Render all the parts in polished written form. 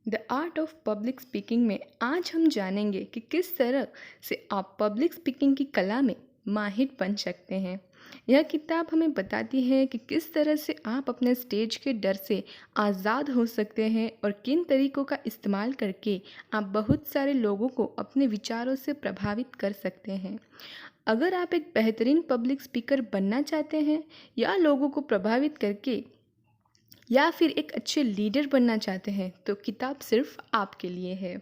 The art of public speaking में आज हम जानेंगे कि किस तरह से आप पब्लिक स्पीकिंग की कला में माहिर बन सकते हैं। यह किताब हमें बताती है कि किस तरह से आप अपने स्टेज के डर से आज़ाद हो सकते हैं और किन तरीकों का इस्तेमाल करके आप बहुत सारे लोगों को अपने विचारों से प्रभावित कर सकते हैं। अगर आप एक बेहतरीन पब्लिक स्पीकर बनना चाहते हैं या लोगों को प्रभावित करके या फिर एक अच्छे लीडर बनना चाहते हैं तो किताब सिर्फ आपके लिए है।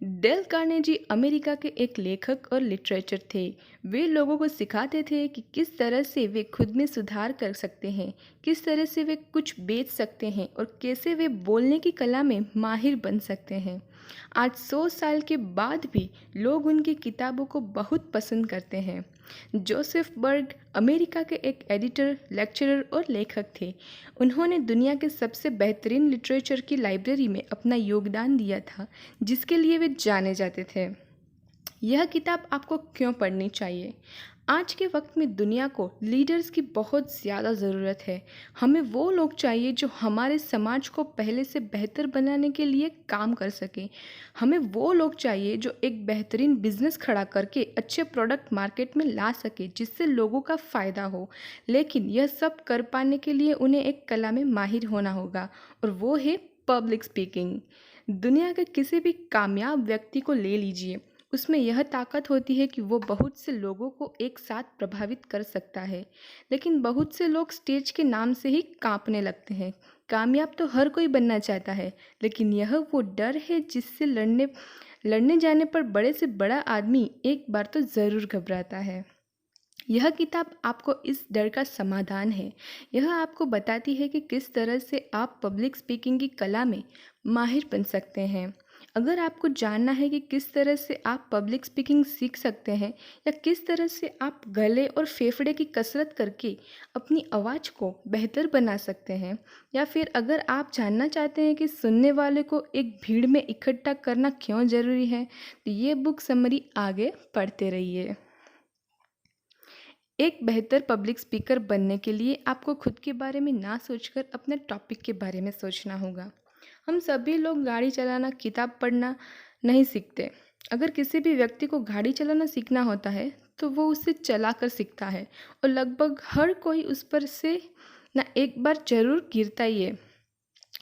डेल कार्नेजी अमेरिका के एक लेखक और लिटरेचर थे। वे लोगों को सिखाते थे कि किस तरह से वे खुद में सुधार कर सकते हैं, किस तरह से वे कुछ बेच सकते हैं और कैसे वे बोलने की कला में माहिर बन सकते हैं। आज 100 साल के बाद भी लोग उनकी किताबों को बहुत पसंद करते हैं। जोसेफ बर्ग अमेरिका के एक एडिटर, लेक्चरर और लेखक थे। उन्होंने दुनिया के सबसे बेहतरीन लिटरेचर की लाइब्रेरी में अपना योगदान दिया था, जिसके लिए वे जाने जाते थे। यह किताब आपको क्यों पढ़नी चाहिए? आज के वक्त में दुनिया को लीडर्स की बहुत ज़्यादा ज़रूरत है। हमें वो लोग चाहिए जो हमारे समाज को पहले से बेहतर बनाने के लिए काम कर सकें। हमें वो लोग चाहिए जो एक बेहतरीन बिजनेस खड़ा करके अच्छे प्रोडक्ट मार्केट में ला सके जिससे लोगों का फ़ायदा हो। लेकिन यह सब कर पाने के लिए उन्हें एक कला में माहिर होना होगा और वो है पब्लिक स्पीकिंग। दुनिया के किसी भी कामयाब व्यक्ति को ले लीजिए, उसमें यह ताकत होती है कि वो बहुत से लोगों को एक साथ प्रभावित कर सकता है। लेकिन बहुत से लोग स्टेज के नाम से ही कांपने लगते हैं। कामयाब तो हर कोई बनना चाहता है, लेकिन यह वो डर है जिससे लड़ने लड़ने जाने पर बड़े से बड़ा आदमी एक बार तो ज़रूर घबराता है। यह किताब आपको इस डर का समाधान है। यह आपको बताती है कि किस तरह से आप पब्लिक स्पीकिंग की कला में माहिर बन सकते हैं। अगर आपको जानना है कि किस तरह से आप पब्लिक स्पीकिंग सीख सकते हैं या किस तरह से आप गले और फेफड़े की कसरत करके अपनी आवाज़ को बेहतर बना सकते हैं, या फिर अगर आप जानना चाहते हैं कि सुनने वाले को एक भीड़ में इकट्ठा करना क्यों ज़रूरी है, तो ये बुक समरी आगे पढ़ते रहिए। एक बेहतर पब्लिक स्पीकर बनने के लिए आपको खुद के बारे में ना सोचकर अपने टॉपिक के बारे में सोचना होगा। हम सभी लोग गाड़ी चलाना, किताब पढ़ना नहीं सीखते। अगर किसी भी व्यक्ति को गाड़ी चलाना सीखना होता है तो वो उसे चलाकर सीखता है, और लगभग हर कोई उस पर से ना एक बार जरूर गिरता ही है।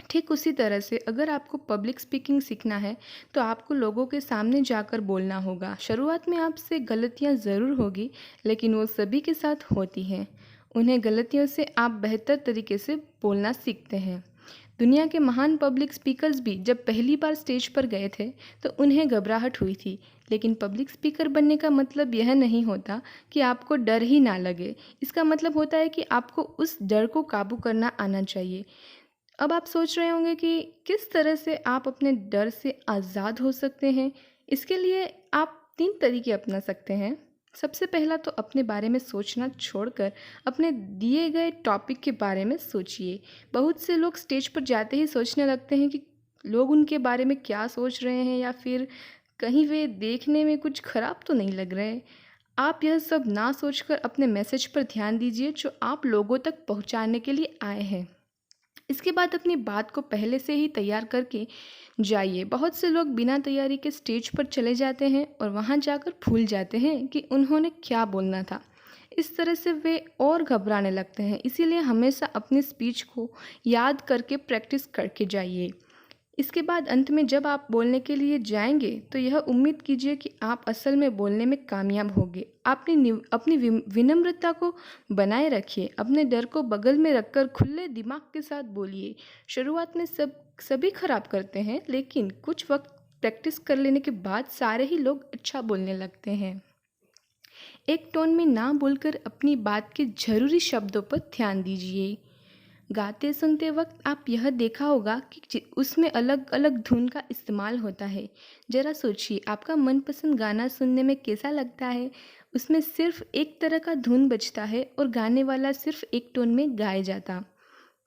ठीक उसी तरह से अगर आपको पब्लिक स्पीकिंग सीखना है तो आपको लोगों के सामने जाकर बोलना होगा। शुरुआत में आपसे गलतियां ज़रूर होगी, लेकिन वो सभी के साथ होती हैं। उन्हें गलतियों से आप बेहतर तरीके से बोलना सीखते हैं। दुनिया के महान पब्लिक स्पीकर्स भी जब पहली बार स्टेज पर गए थे तो उन्हें घबराहट हुई थी। लेकिन पब्लिक स्पीकर बनने का मतलब यह नहीं होता कि आपको डर ही ना लगे। इसका मतलब होता है कि आपको उस डर को काबू करना आना चाहिए। अब आप सोच रहे होंगे कि किस तरह से आप अपने डर से आज़ाद हो सकते हैं। इसके लिए आप 3 तरीके अपना सकते हैं। सबसे पहला तो अपने बारे में सोचना छोड़कर अपने दिए गए टॉपिक के बारे में सोचिए। बहुत से लोग स्टेज पर जाते ही सोचने लगते हैं कि लोग उनके बारे में क्या सोच रहे हैं, या फिर कहीं वे देखने में कुछ खराब तो नहीं लग रहे। आप यह सब ना सोचकर अपने मैसेज पर ध्यान दीजिए जो आप लोगों तक पहुंचाने के लिए आए हैं। इसके बाद अपनी बात को पहले से ही तैयार करके जाइए। बहुत से लोग बिना तैयारी के स्टेज पर चले जाते हैं और वहां जाकर भूल जाते हैं कि उन्होंने क्या बोलना था। इस तरह से वे और घबराने लगते हैं। इसीलिए हमेशा अपनी स्पीच को याद करके प्रैक्टिस करके जाइए। इसके बाद अंत में जब आप बोलने के लिए जाएंगे तो यह उम्मीद कीजिए कि आप असल में बोलने में कामयाब होंगे। अपनी विनम्रता को बनाए रखिए। अपने डर को बगल में रखकर खुले दिमाग के साथ बोलिए। शुरुआत में सभी खराब करते हैं, लेकिन कुछ वक्त प्रैक्टिस कर लेने के बाद सारे ही लोग अच्छा बोलने लगते हैं। एक टोन में ना बोलकर अपनी बात के जरूरी शब्दों पर ध्यान दीजिए। गाते सुनते वक्त आप यह देखा होगा कि उसमें अलग अलग धुन का इस्तेमाल होता है। ज़रा सोचिए, आपका मनपसंद गाना सुनने में कैसा लगता है। उसमें सिर्फ एक तरह का धुन बजता है और गाने वाला सिर्फ एक टोन में गाया जाता।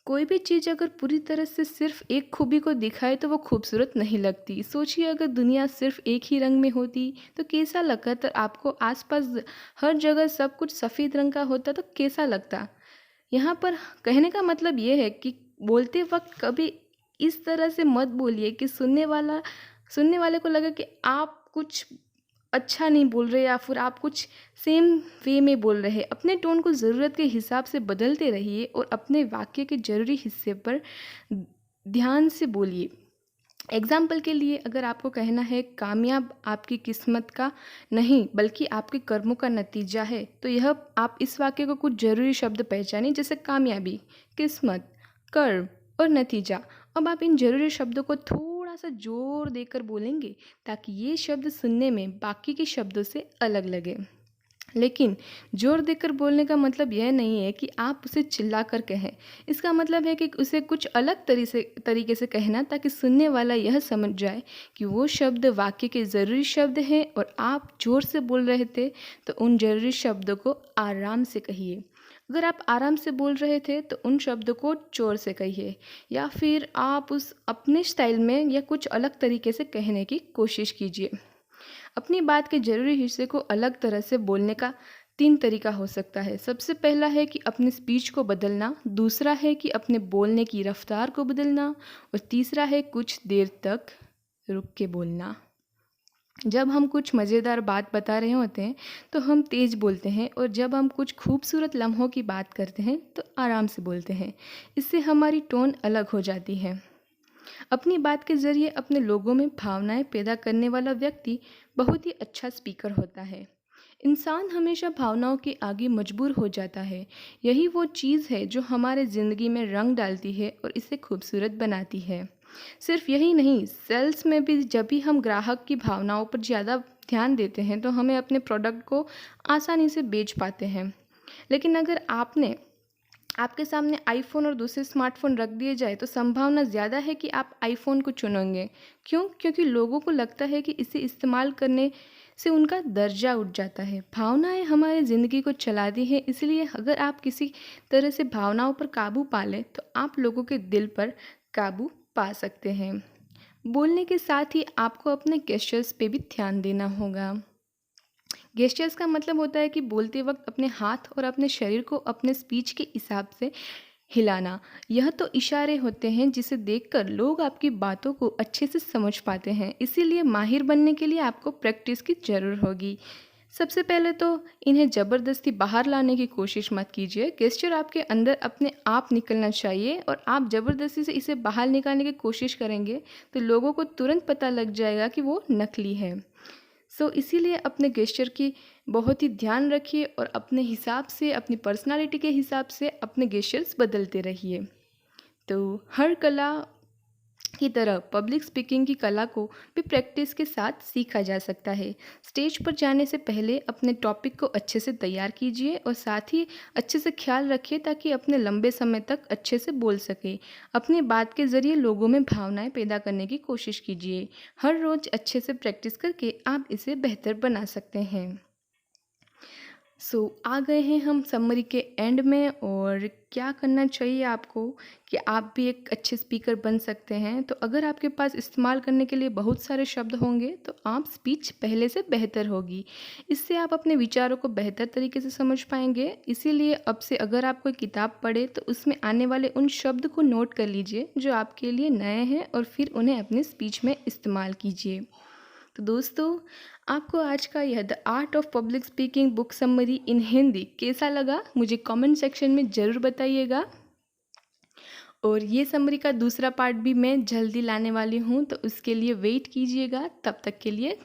कोई भी चीज़ अगर पूरी तरह से सिर्फ एक खूबी को दिखाए तो वो खूबसूरत नहीं लगती। सोचिए, अगर दुनिया सिर्फ एक ही रंग में होती तो कैसा लगता। तो आपको आसपास हर जगह सब कुछ सफ़ेद रंग का होता तो कैसा लगता। यहाँ पर कहने का मतलब ये है कि बोलते वक्त कभी इस तरह से मत बोलिए कि सुनने वाले को लगे कि आप कुछ अच्छा नहीं बोल रहे या फिर आप कुछ सेम वे में बोल रहे हैं। अपने टोन को ज़रूरत के हिसाब से बदलते रहिए और अपने वाक्य के ज़रूरी हिस्से पर ध्यान से बोलिए। एग्जाम्पल के लिए अगर आपको कहना है कामयाब आपकी किस्मत का नहीं बल्कि आपके कर्मों का नतीजा है, तो यह आप इस वाक्य को कुछ ज़रूरी शब्द पहचानें, जैसे कामयाबी, किस्मत, कर्म और नतीजा। अब आप इन ज़रूरी शब्दों को थोड़ा सा जोर देकर बोलेंगे ताकि ये शब्द सुनने में बाकी के शब्दों से अलग लगे। लेकिन ज़ोर देकर बोलने का मतलब यह नहीं है कि आप उसे चिल्लाकर कहें। इसका मतलब है कि उसे कुछ अलग तरीके से कहना, ताकि सुनने वाला यह समझ जाए कि वो शब्द वाक्य के ज़रूरी शब्द हैं और आप ज़ोर से बोल रहे थे, तो उन ज़रूरी शब्दों को आराम से कहिए। अगर आप आराम से बोल रहे थे तो उन शब्दों को ज़ोर से कहिए, या फिर आप उस अपने स्टाइल में या कुछ अलग तरीके से कहने की कोशिश कीजिए। अपनी बात के ज़रूरी हिस्से को अलग तरह से बोलने का 3 तरीका हो सकता है। सबसे पहला है कि अपने स्पीच को बदलना, दूसरा है कि अपने बोलने की रफ्तार को बदलना और तीसरा है कुछ देर तक रुक के बोलना। जब हम कुछ मज़ेदार बात बता रहे होते हैं तो हम तेज़ बोलते हैं, और जब हम कुछ खूबसूरत लम्हों की बात करते हैं तो आराम से बोलते हैं। इससे हमारी टोन अलग हो जाती है। अपनी बात के ज़रिए अपने लोगों में भावनाएं पैदा करने वाला व्यक्ति बहुत ही अच्छा स्पीकर होता है। इंसान हमेशा भावनाओं के आगे मजबूर हो जाता है। यही वो चीज़ है जो हमारे ज़िंदगी में रंग डालती है और इसे खूबसूरत बनाती है। सिर्फ यही नहीं, सेल्स में भी जब भी हम ग्राहक की भावनाओं पर ज़्यादा ध्यान देते हैं तो हमें अपने प्रोडक्ट को आसानी से बेच पाते हैं। लेकिन अगर आपके सामने आईफ़ोन और दूसरे स्मार्टफ़ोन रख दिए जाए तो संभावना ज़्यादा है कि आप आईफ़ोन को चुनेंगे। क्यों? क्योंकि लोगों को लगता है कि इसे इस्तेमाल करने से उनका दर्जा उठ जाता है। भावनाएं हमारी ज़िंदगी को चलाती हैं, इसलिए अगर आप किसी तरह से भावनाओं पर काबू पा लें तो आप लोगों के दिल पर काबू पा सकते हैं। बोलने के साथ ही आपको अपने गेस्चर्स पे भी ध्यान देना होगा। गेस्चर्स का मतलब होता है कि बोलते वक्त अपने हाथ और अपने शरीर को अपने स्पीच के हिसाब से हिलाना। यह तो इशारे होते हैं जिसे देखकर लोग आपकी बातों को अच्छे से समझ पाते हैं। इसीलिए माहिर बनने के लिए आपको प्रैक्टिस की ज़रूर होगी। सबसे पहले तो इन्हें ज़बरदस्ती बाहर लाने की कोशिश मत कीजिए। गेस्चर आपके अंदर अपने आप निकलना चाहिए, और आप ज़बरदस्ती से इसे बाहर निकालने की कोशिश करेंगे तो लोगों को तुरंत पता लग जाएगा कि वो नकली है। इसीलिए अपने गेस्चर की बहुत ही ध्यान रखिए और अपने हिसाब से, अपनी पर्सनालिटी के हिसाब से अपने गेस्चर्स बदलते रहिए। तो हर कला की तरह पब्लिक स्पीकिंग की कला को भी प्रैक्टिस के साथ सीखा जा सकता है। स्टेज पर जाने से पहले अपने टॉपिक को अच्छे से तैयार कीजिए और साथ ही अच्छे से ख्याल रखिए ताकि अपने लंबे समय तक अच्छे से बोल सके। अपनी बात के ज़रिए लोगों में भावनाएं पैदा करने की कोशिश कीजिए। हर रोज़ अच्छे से प्रैक्टिस करके आप इसे बेहतर बना सकते हैं। आ गए हैं हम समरी के एंड में, और क्या करना चाहिए आपको कि आप भी एक अच्छे स्पीकर बन सकते हैं। तो अगर आपके पास इस्तेमाल करने के लिए बहुत सारे शब्द होंगे तो आप स्पीच पहले से बेहतर होगी। इससे आप अपने विचारों को बेहतर तरीके से समझ पाएंगे। इसीलिए अब से अगर आप कोई किताब पढ़े तो उसमें आने वाले उन शब्द को नोट कर लीजिए जो आपके लिए नए हैं, और फिर उन्हें अपने स्पीच में इस्तेमाल कीजिए। तो दोस्तों, आपको आज का यह the art of public speaking book summary इन हिंदी कैसा लगा, मुझे कमेंट सेक्शन में ज़रूर बताइएगा। और ये समरी का दूसरा पार्ट भी मैं जल्दी लाने वाली हूँ, तो उसके लिए वेट कीजिएगा। तब तक के लिए